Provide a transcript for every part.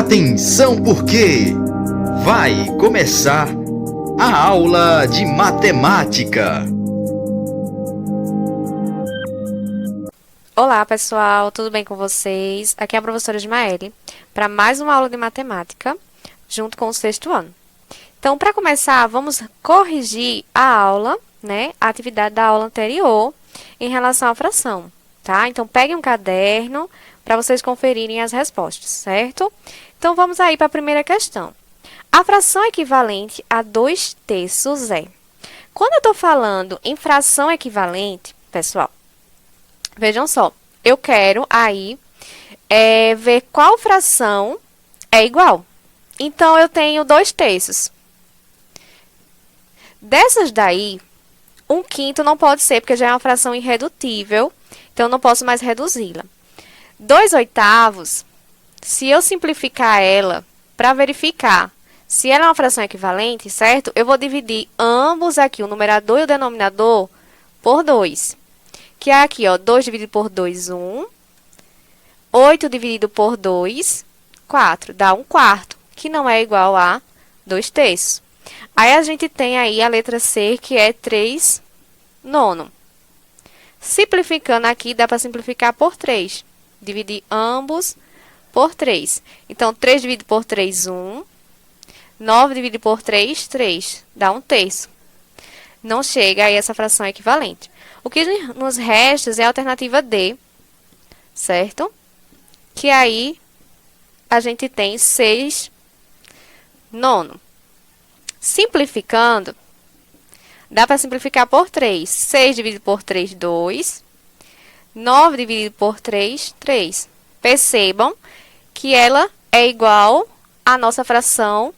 Atenção porque vai começar a aula de matemática. Olá pessoal, tudo bem com vocês? Aqui é a professora Ismaele para mais uma aula de matemática junto com o sexto ano. Então, para começar, vamos corrigir a aula, a atividade da aula anterior em relação à fração, tá? Então, peguem um caderno para vocês conferirem as respostas, certo? Então, vamos aí para a primeira questão. A fração equivalente a 2/3 é... Quando eu estou falando em fração equivalente, pessoal, vejam só, eu quero aí ver qual fração é igual. Então, eu tenho 2/3. Dessas daí, 1/5 não pode ser, porque já é uma fração irredutível, então eu não posso mais reduzi-la. 2/8, se eu simplificar ela para verificar se ela é uma fração equivalente, certo? Eu vou dividir ambos aqui, o numerador e o denominador, por 2. Que é aqui, ó, 2 dividido por 2, 1. 8 dividido por 2, 4. Dá 1/4, que não é igual a 2/3. Aí, a gente tem aí a letra C, que é 3/9. Simplificando aqui, dá para simplificar por 3. Dividir ambos por 3. Então, 3 dividido por 3, 1. 9 dividido por 3, 3. Dá 1/3. Não chega aí essa fração equivalente. O que nos resta é a alternativa D, certo? Que aí a gente tem 6/9. Simplificando, dá para simplificar por 3. 6 dividido por 3, 2. 9 dividido por 3, 3. Percebam que ela é igual à nossa fração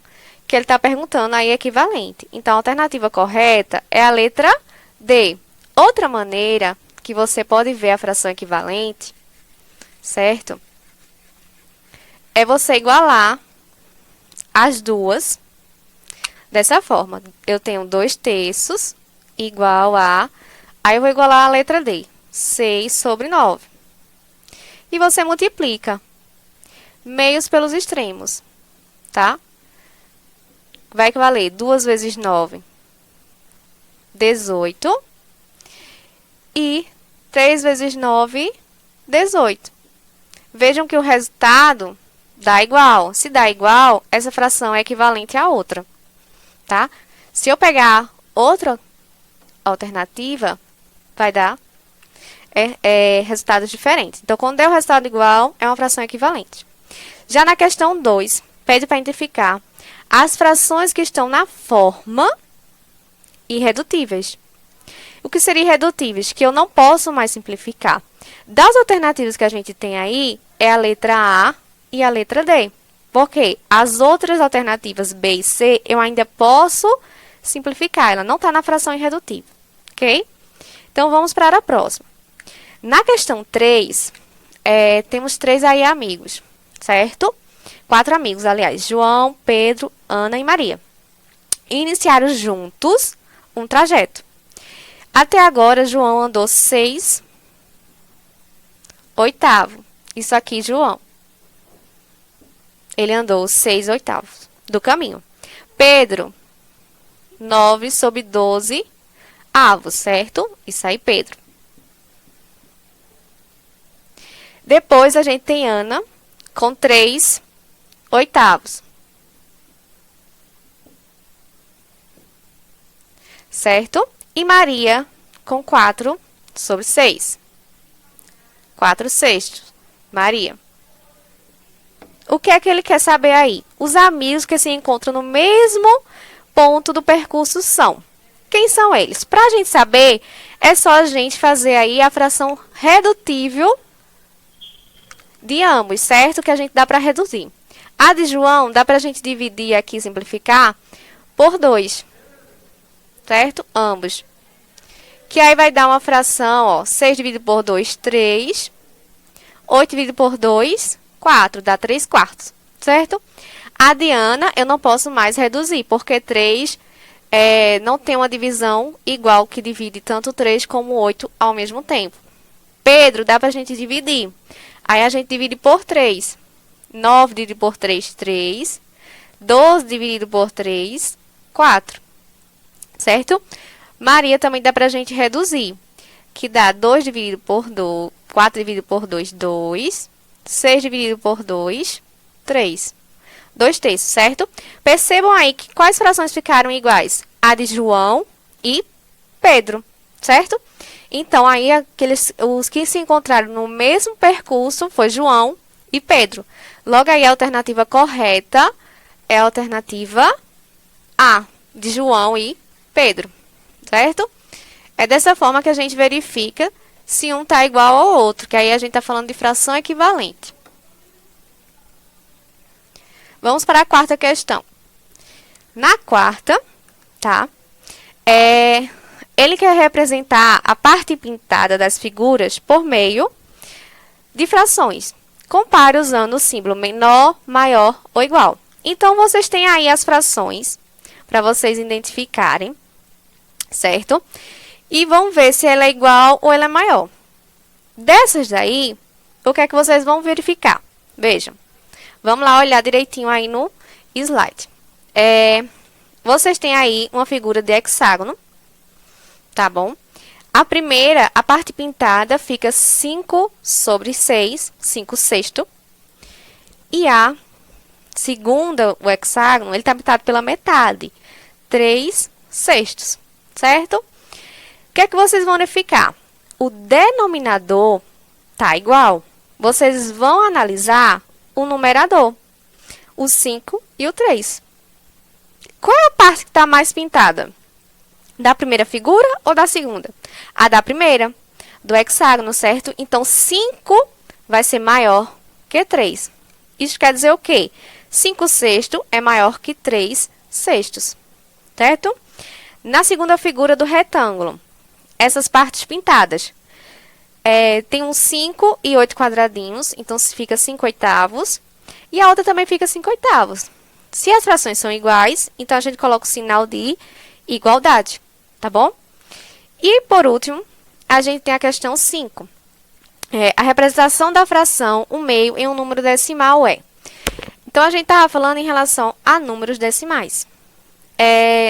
que ele está perguntando aí equivalente. Então, a alternativa correta é a letra D. Outra maneira que você pode ver a fração equivalente, certo? É você igualar as duas dessa forma. Eu tenho 2/3 igual a... Aí, eu vou igualar a letra D. 6/9. E você multiplica meios pelos extremos, tá? Vai equivaler 2 vezes 9, 18. E 3 vezes 9, 18. Vejam que o resultado dá igual. Se dá igual, essa fração é equivalente à outra, tá? Se eu pegar outra alternativa, vai dar resultados diferentes. Então, quando der o resultado igual, é uma fração equivalente. Já na questão 2, pede para identificar as frações que estão na forma irredutíveis. O que seria irredutíveis? Que eu não posso mais simplificar. Das alternativas que a gente tem aí, é a letra A e a letra D. Porque as outras alternativas B e C, eu ainda posso simplificar. Ela não está na fração irredutível, ok? Então, vamos para a próxima. Na questão 3, temos 3 aí amigos, certo? 4 amigos, aliás. João, Pedro, Ana e Maria. Iniciaram juntos um trajeto. Até agora, João andou 6/8. Isso aqui, João. Ele andou 6/8 do caminho. Pedro, 9/12, certo? Isso aí, Pedro. Depois, a gente tem Ana com 3/8. Certo? E Maria com 4/6. 4/6. Maria. O que é que ele quer saber aí? Os amigos que se encontram no mesmo ponto do percurso são. Quem são eles? Para a gente saber, é só a gente fazer aí a fração redutível de ambos, certo? Que a gente dá para reduzir. A de João, dá para a gente dividir aqui, simplificar, por 2. Certo? Ambos. Que aí vai dar uma fração, ó, 6 dividido por 2, 3. 8 dividido por 2, 4. Dá 3/4, certo? A de Ana, eu não posso mais reduzir, porque 3 não tem uma divisão igual que divide tanto 3 como 8 ao mesmo tempo. Pedro, dá para a gente dividir. Aí, a gente divide por 3. 9 dividido por 3, 3. 12 dividido por 3, 4. Certo? Maria também dá pra gente reduzir. Que dá 2 dividido por 2, 4 dividido por 2, 2. 6 dividido por 2, 3. 2 terços, certo? Percebam aí que quais frações ficaram iguais? A de João e Pedro, certo? Então, aí, os que se encontraram no mesmo percurso foi João e Pedro. Logo aí, a alternativa correta é a alternativa A, de João e Pedro, certo? É dessa forma que a gente verifica se um está igual ao outro, que aí a gente está falando de fração equivalente. Vamos para a quarta questão. Na quarta, tá? Ele quer representar a parte pintada das figuras por meio de frações. Compare usando o símbolo menor, maior ou igual. Então, vocês têm aí as frações para vocês identificarem, certo? E vão ver se ela é igual ou ela é maior. Dessas daí, o que é que vocês vão verificar? Vejam. Vamos lá olhar direitinho aí no slide. Vocês têm aí uma figura de hexágono, tá bom? A primeira, a parte pintada, fica 5 sobre 6, 5 sexto. E a segunda, o hexágono, ele está pintado pela metade, 3 sextos, certo? O que é que vocês vão verificar? O denominador tá igual. Vocês vão analisar o numerador, o 5 e o 3. Qual é a parte que está mais pintada? Da primeira figura ou da segunda? A da primeira, do hexágono, certo? Então, 5 vai ser maior que 3. Isso quer dizer o quê? 5 sextos é maior que 3 sextos, certo? Na segunda figura do retângulo, essas partes pintadas, tem um 5 e 8 quadradinhos, então fica 5 oitavos. E a outra também fica 5 oitavos. Se as frações são iguais, então a gente coloca o sinal de igualdade, tá bom? E, por último, a gente tem a questão 5. A representação da fração 1/2 em um número decimal é... Então, a gente estava falando em relação a números decimais.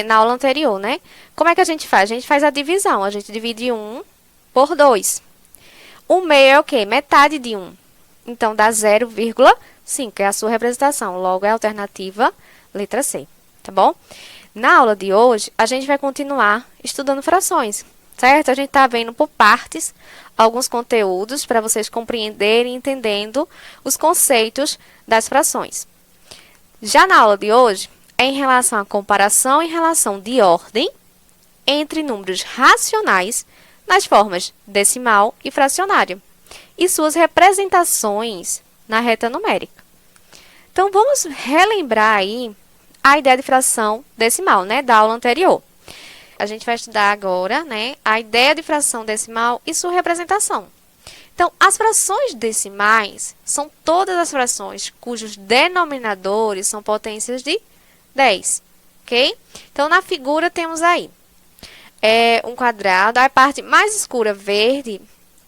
Na aula anterior, né? Como é que a gente faz? A gente faz a divisão. A gente divide 1 por 2. 1/2 é o quê? Metade de 1. Então, dá 0,5, é a sua representação. Logo, é a alternativa letra C, tá bom? Na aula de hoje, a gente vai continuar estudando frações, certo? A gente está vendo por partes alguns conteúdos para vocês compreenderem e entendendo os conceitos das frações. Já na aula de hoje, é em relação à comparação em relação de ordem entre números racionais nas formas decimal e fracionário e suas representações na reta numérica. Então, vamos relembrar aí a ideia de fração decimal, né, da aula anterior. A gente vai estudar agora, né, a ideia de fração decimal e sua representação. Então, as frações decimais são todas as frações cujos denominadores são potências de 10, ok? Então, na figura temos aí um quadrado, a parte mais escura verde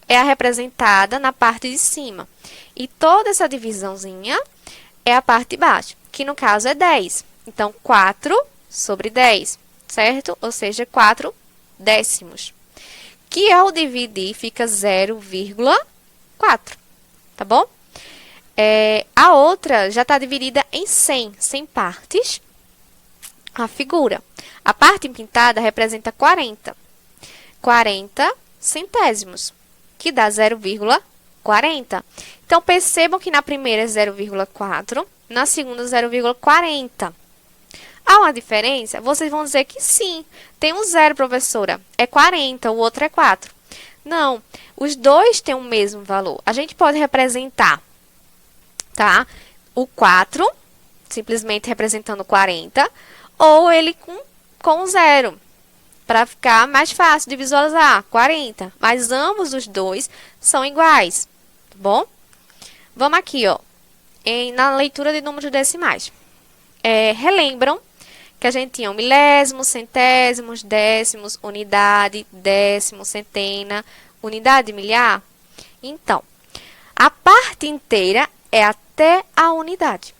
é a representada na parte de cima. E toda essa divisãozinha é a parte de baixo, que no caso é 10. Então, 4 sobre 10, certo? Ou seja, 4 décimos. Que ao dividir fica 0,4, tá bom? A outra já está dividida em 100 partes, a figura. A parte pintada representa 40 centésimos, que dá 0,40. Então, percebam que na primeira é 0,4, na segunda 0,40. Há uma diferença? Vocês vão dizer que sim, tem um 0, professora, é 40, o outro é 4. Não, os dois têm o mesmo valor. A gente pode representar, tá? O 4, simplesmente representando 40, ou ele com 0, para ficar mais fácil de visualizar, 40. Mas ambos os dois são iguais, tá bom? Vamos aqui, ó, na leitura de números decimais. Relembram que a gente tinha milésimos, centésimos, décimos, unidade, décimo, centena, unidade milhar? Então, a parte inteira é a até a unidade.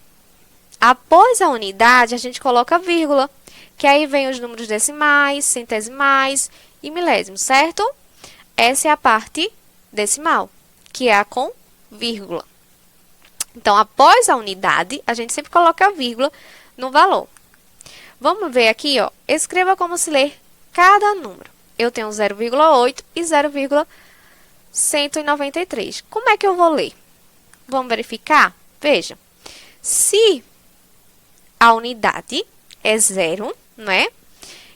Após a unidade, a gente coloca vírgula, que aí vem os números decimais, centesimais e milésimos, certo? Essa é a parte decimal, que é a com vírgula. Então, após a unidade, a gente sempre coloca a vírgula no valor. Vamos ver aqui, ó. Escreva como se lê cada número. Eu tenho 0,8 e 0,193. Como é que eu vou ler? Vamos verificar? Veja. Se a unidade é 0, não é?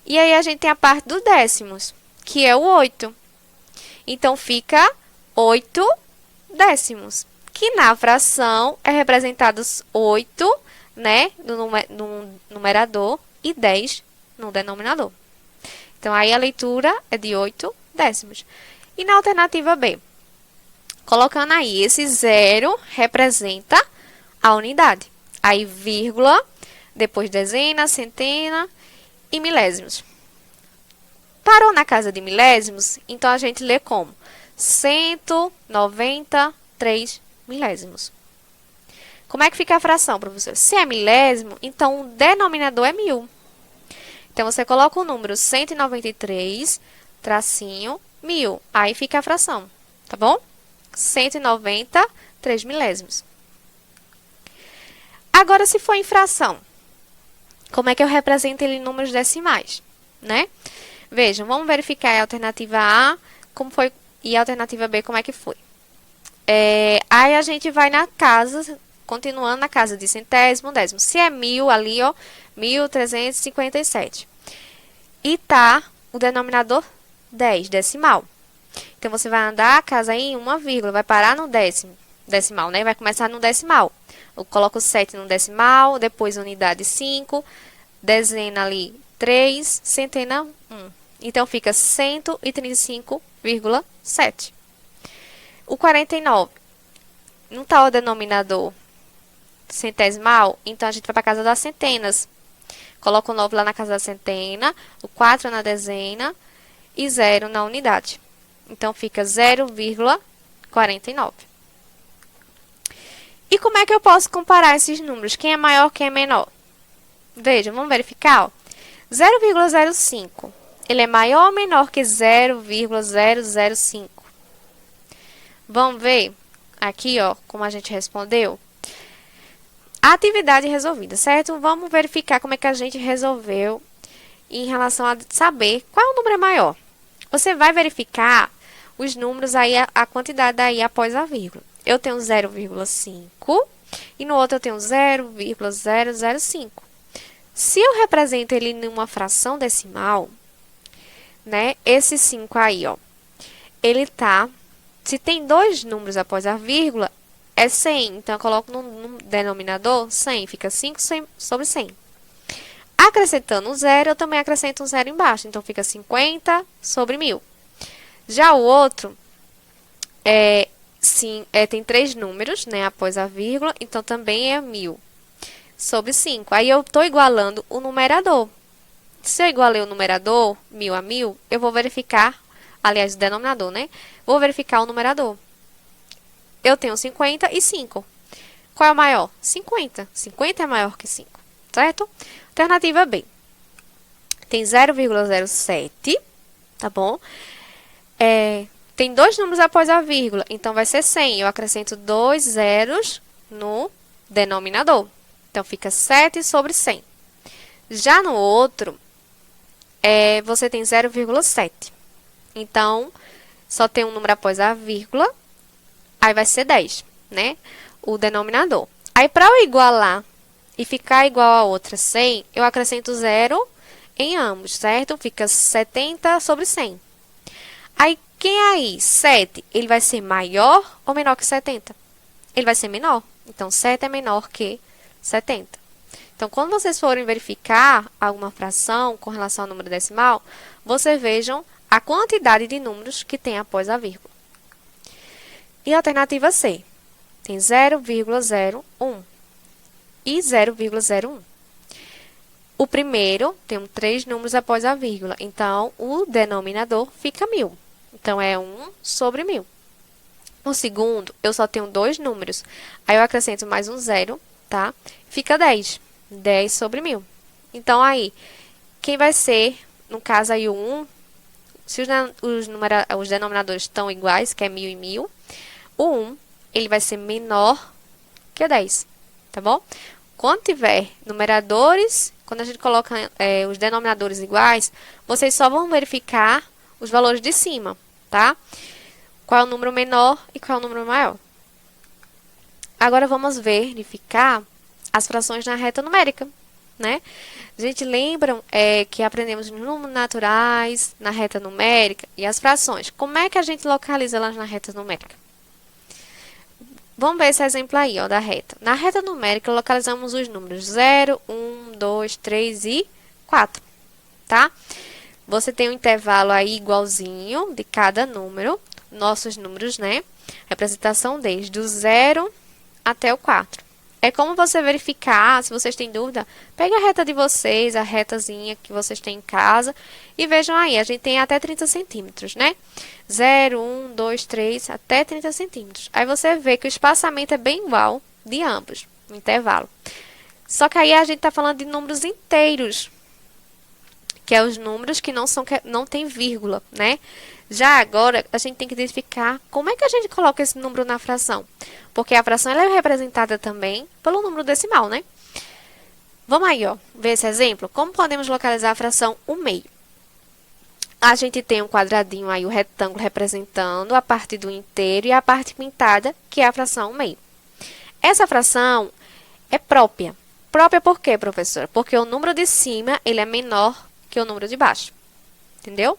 E aí a gente tem a parte dos décimos, que é o 8. Então, fica 8 décimos, que na fração é representados 8, né, no numerador e 10 no denominador. Então, aí a leitura é de 8 décimos. E na alternativa B, colocando aí, esse 0 representa a unidade. Aí, vírgula, depois dezena, centena e milésimos. Parou na casa de milésimos, então a gente lê como 193 milésimos. Como é que fica a fração, professor? Se é milésimo, então o denominador é 1000. Então, você coloca o número 193, tracinho, 1000. Aí fica a fração, tá bom? 193 milésimos. Agora, se for em fração, como é que eu represento ele em números decimais, né? Vejam, vamos verificar a alternativa A, como foi, e a alternativa B, como é que foi. Aí a gente vai na casa, continuando na casa de centésimo, décimo. Se é 1000 ali, ó, 1357. E tá o denominador 10, decimal. Então, você vai andar a casa aí em uma vírgula, vai parar no decimal, né? Vai começar no decimal. Eu coloco 7 no decimal, depois unidade 5, dezena ali 3, centena 1. Então, fica 135,7. O 49, não está o denominador centesimal, então a gente vai para a casa das centenas. Coloca o 9 lá na casa da centena, o 4 na dezena e 0 na unidade. Então, fica 0,49. E como é que eu posso comparar esses números? Quem é maior, quem é menor? Veja, vamos verificar, ó. 0,05. Ele é maior ou menor que 0,005? Vamos ver aqui, ó, como a gente respondeu. A atividade resolvida, certo? Vamos verificar como é que a gente resolveu em relação a saber qual número é maior. Você vai verificar os números aí, a quantidade aí após a vírgula. Eu tenho 0,5 e no outro eu tenho 0,005. Se eu represento ele numa fração decimal, né? Esse 5 aí, ó, ele tá... Se tem dois números após a vírgula, é 100. Então, eu coloco no denominador 100. Fica 5 sobre 100. Acrescentando um zero, eu também acrescento um zero embaixo. Então, fica 50 sobre 1000. Já o outro, tem 3 números, né, após a vírgula. Então, também é 1000 sobre 5. Aí, eu estou igualando o numerador. Se eu igualei o numerador, 1000 a 1000, eu vou verificar, aliás, o denominador, né? Vou verificar o numerador. Eu tenho 50 e 5. Qual é o maior? 50. 50 é maior que 5, certo? Alternativa B. Tem 0,07, tá bom? Tem dois números após a vírgula, então vai ser 100. Eu acrescento 2 zeros no denominador. Então, fica 7 sobre 100. Já no outro, você tem 0,7. Então, só tem um número após a vírgula, aí vai ser 10, né? O denominador. Aí, para eu igualar e ficar igual a outra 100, eu acrescento 0 em ambos, certo? Fica 70 sobre 100. Aí, quem aí? 7, ele vai ser maior ou menor que 70? Ele vai ser menor. Então, 7 é menor que 70. Então, quando vocês forem verificar alguma fração com relação ao número decimal, vocês vejam a quantidade de números que tem após a vírgula. E a alternativa C, tem 0,01 e 0,01. O primeiro tem 3 números após a vírgula, então o denominador fica 1000. Então, é 1 sobre 1000. O segundo, eu só tenho 2 números. Aí eu acrescento mais um 0, tá? Fica 10. 10 sobre 1000. Então, aí, quem vai ser, no caso aí o 1, se os denominadores estão iguais, que é 1000 e 1000, o 1, ele vai ser menor que o 10, tá bom? Quando tiver numeradores, quando a gente coloca os denominadores iguais, vocês só vão verificar os valores de cima, tá? Qual é o número menor e qual é o número maior. Agora, vamos verificar as frações na reta numérica, né? A gente lembra que aprendemos nos números naturais, na reta numérica e as frações. Como é que a gente localiza elas na reta numérica? Vamos ver esse exemplo aí, ó, da reta. Na reta numérica, localizamos os números 0, 1, 2, 3 e 4, tá? Você tem um intervalo aí igualzinho de cada número, nossos números, né? Representação desde o 0 até o 4. É como você verificar, se vocês têm dúvida, pega a reta de vocês, a retazinha que vocês têm em casa, e vejam aí, a gente tem até 30 centímetros, né? 0, 1, 2, 3, até 30 centímetros. Aí você vê que o espaçamento é bem igual de ambos, o intervalo. Só que aí a gente está falando de números inteiros, que é os números que não tem vírgula, né? Já agora, a gente tem que identificar como é que a gente coloca esse número na fração. Porque a fração ela é representada também pelo número decimal, né? Vamos aí, ó, ver esse exemplo. Como podemos localizar a fração 1/2? A gente tem um quadradinho aí, o retângulo representando a parte do inteiro e a parte pintada, que é a fração 1/2. Essa fração é própria. Própria por quê, professora? Porque o número de cima ele é menor que o número de baixo. Entendeu?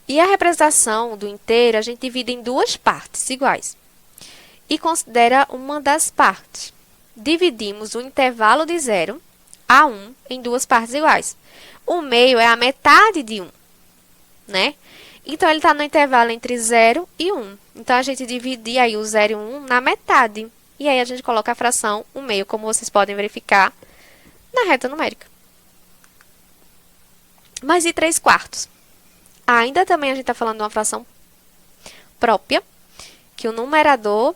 E a representação do inteiro, a gente divide em 2 partes iguais. E considera uma das partes. Dividimos o intervalo de 0 a 1 em 2 partes iguais. O meio é a metade de 1, né? Então, ele está no intervalo entre 0 e 1. Então, a gente divide aí o 0 e o 1 na metade. E aí, a gente coloca a fração 1/2, como vocês podem verificar na reta numérica. Mas e 3/4? Ainda também a gente está falando de uma fração própria, que o numerador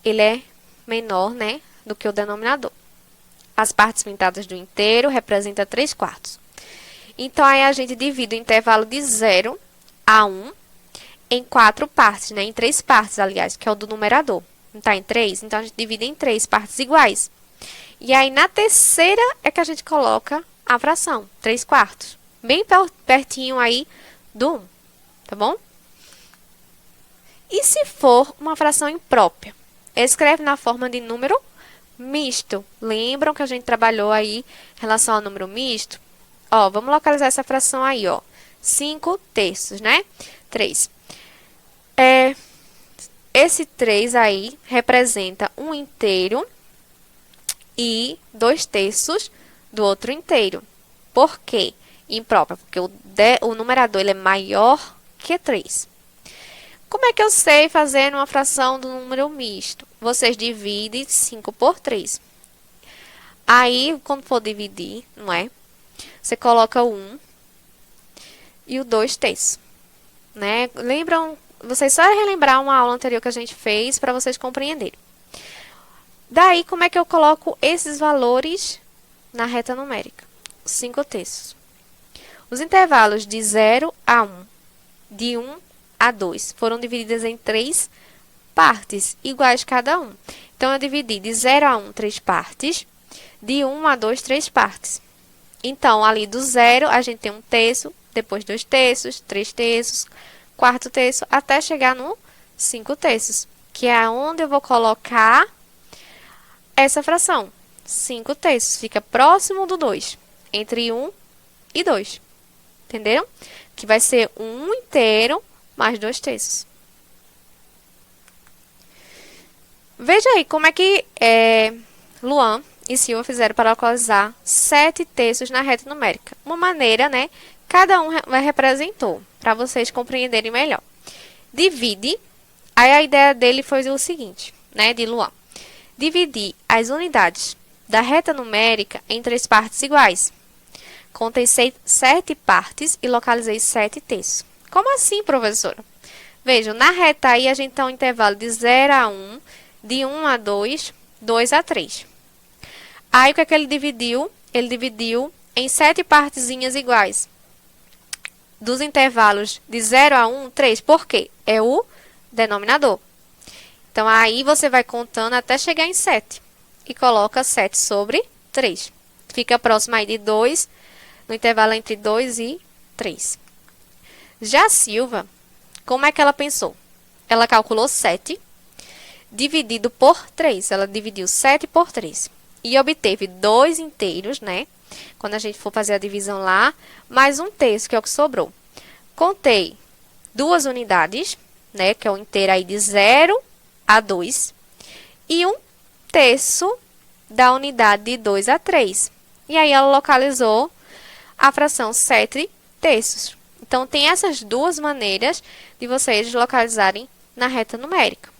ele é menor, né, do que o denominador. As partes pintadas do inteiro representam 3/4. Então, aí a gente divide o intervalo de 0 a 1 em 4 partes, né, em 3 partes, aliás, que é o do numerador. Não está em 3? Então, a gente divide em 3 partes iguais. E aí, na terceira é que a gente coloca a fração, 3/4. Bem pertinho aí do 1, tá bom? E se for uma fração imprópria? Escreve na forma de número misto. Lembram que a gente trabalhou aí em relação ao número misto? Ó, vamos localizar essa fração aí, ó. 5/3, né? 3. Esse 3 aí representa um inteiro e 2/3 do outro inteiro. Por quê? Imprópria, porque o numerador ele é maior que 3. Como é que eu sei fazer uma fração do número misto? Vocês dividem 5 por 3. Aí, quando for dividir, não é? Você coloca o 1 e o 2/3. Né? Lembram? Vocês só relembrar uma aula anterior que a gente fez para vocês compreenderem. Daí, como é que eu coloco esses valores na reta numérica? 5/3. Os intervalos de 0 a 1, de 1 a 2, foram divididos em 3 partes, iguais cada um. Então, eu dividi de 0 a 1, 3 partes, de 1 a 2, 3 partes. Então, ali do 0, a gente tem 1/3, depois 2/3, 3/3, 4/3, até chegar no 5/3, que é onde eu vou colocar essa fração. 5/3, fica próximo do 2, entre 1 e 2. Entenderam? Que vai ser 1 inteiro mais 2/3. Veja aí como é que Luan e Silva fizeram para localizar 7/3 na reta numérica. Uma maneira, né? Cada um representou, para vocês compreenderem melhor. Divide. Aí a ideia dele foi o seguinte, né? De Luan. Dividir as unidades da reta numérica em 3 partes iguais. Contei 7 partes e localizei 7/3. Como assim, professora? Vejam, na reta aí a gente tem um intervalo de 0 a 1, de 1 a 2, 2 a 3. Aí o que é que ele dividiu? Ele dividiu em 7 partezinhas iguais. Dos intervalos de 0 a 1, 3. Por quê? É o denominador. Então, aí você vai contando até chegar em 7. E coloca 7 sobre 3. Fica próximo aí de 2, no intervalo entre 2 e 3. Já a Silva, como é que ela pensou? Ela calculou 7 dividido por 3. Ela dividiu 7 por 3. E obteve 2 inteiros, né? Quando a gente for fazer a divisão lá, mais um terço, que é o que sobrou. Contei 2 unidades, né? Que é o inteiro aí de 0 a 2. E um terço da unidade de 2 a 3. E aí ela localizou a fração 7 terços. Então, tem essas duas maneiras de vocês localizarem na reta numérica.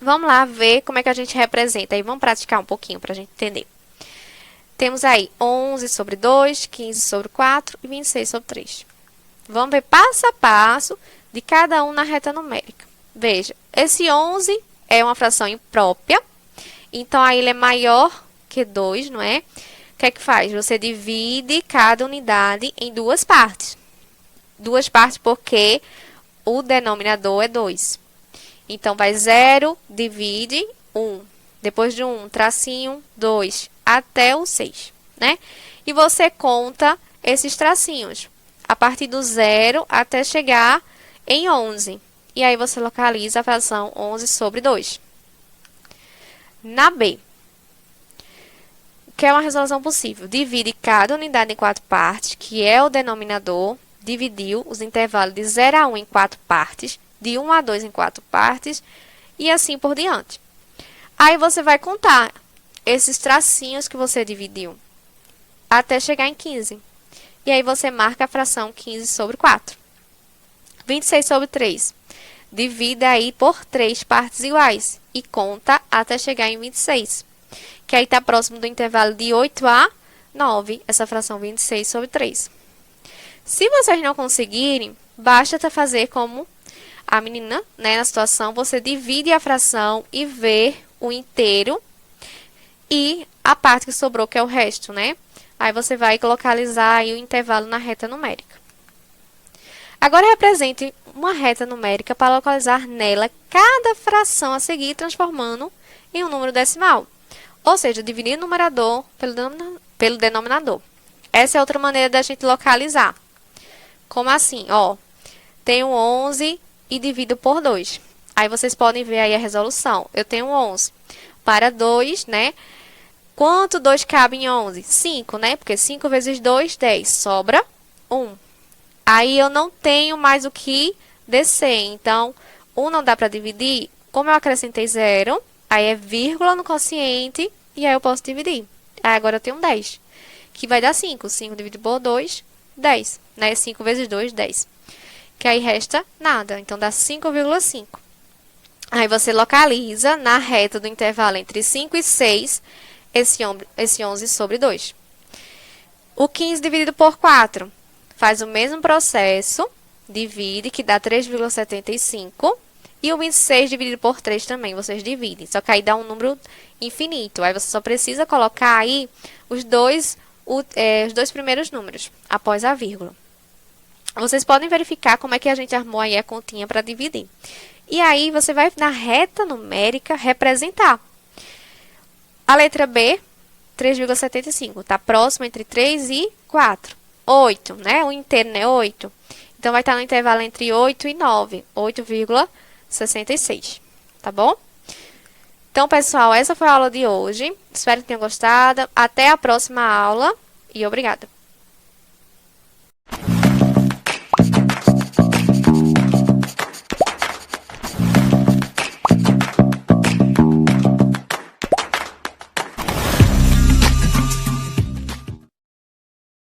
Vamos lá ver como é que a gente representa. Aí vamos praticar um pouquinho para a gente entender. Temos aí 11 sobre 2, 15 sobre 4 e 26 sobre 3. Vamos ver passo a passo de cada um na reta numérica. Veja, esse 11 é uma fração imprópria. Então, aí ele é maior que 2, não é? O que é que faz? Você divide cada unidade em duas partes. Duas partes porque o denominador é 2. Então, vai 0, divide 1. Depois de 1, tracinho, 2, até o 6, né? E você conta esses tracinhos, a partir do 0 até chegar em 11. E aí, você localiza a fração 11 sobre 2. Na B, que é uma resolução possível, divide cada unidade em 4 partes, que é o denominador, dividiu os intervalos de 0 a 1 em 4 partes, de 1 a 2 em 4 partes, e assim por diante. Aí você vai contar esses tracinhos que você dividiu, até chegar em 15. E aí você marca a fração 15 sobre 4. 26 sobre 3. Divida aí por 3 partes iguais, e conta até chegar em 26. Que aí está próximo do intervalo de 8 a 9, essa fração 26 sobre 3. Se vocês não conseguirem, basta fazer como a menina, né, na situação, você divide a fração e vê o inteiro e a parte que sobrou, que é o resto, né? Aí você vai localizar aí o intervalo na reta numérica. Agora, represente uma reta numérica para localizar nela cada fração a seguir, transformando em um número decimal. Ou seja, dividir o numerador pelo denominador. Essa é outra maneira da gente localizar. Como assim? Ó, tenho 11 e divido por 2. Aí vocês podem ver aí a resolução. Eu tenho 11 para 2, né? Quanto 2 cabe em 11? 5, né? Porque 5 vezes 2, 10. Sobra 1. Aí eu não tenho mais o que descer. Então, 1 não dá para dividir. Como eu acrescentei 0, aí é vírgula no quociente e aí eu posso dividir. Aí agora eu tenho 10, que vai dar 5. 5 dividido por 2, 10. Né? 5 vezes 2, 10. Que aí resta nada. Então, dá 5,5. Aí você localiza na reta do intervalo entre 5 e 6 esse 11 sobre 2. O 15 dividido por 4 faz o mesmo processo, divide, que dá 3,75. E o 26 dividido por 3 também, vocês dividem. Só que aí dá um número infinito. Aí você só precisa colocar aí os dois primeiros números, após a vírgula. Vocês podem verificar como é que a gente armou aí a continha para dividir. E aí, você vai, na reta numérica, representar. A letra B, 3,75. Está próximo entre 3 e 4. 8, né? O inteiro, né? 8. Então, vai estar no intervalo entre 8 e 9. 8,66. Tá bom? Então, pessoal, essa foi a aula de hoje. Espero que tenham gostado. Até a próxima aula e obrigada.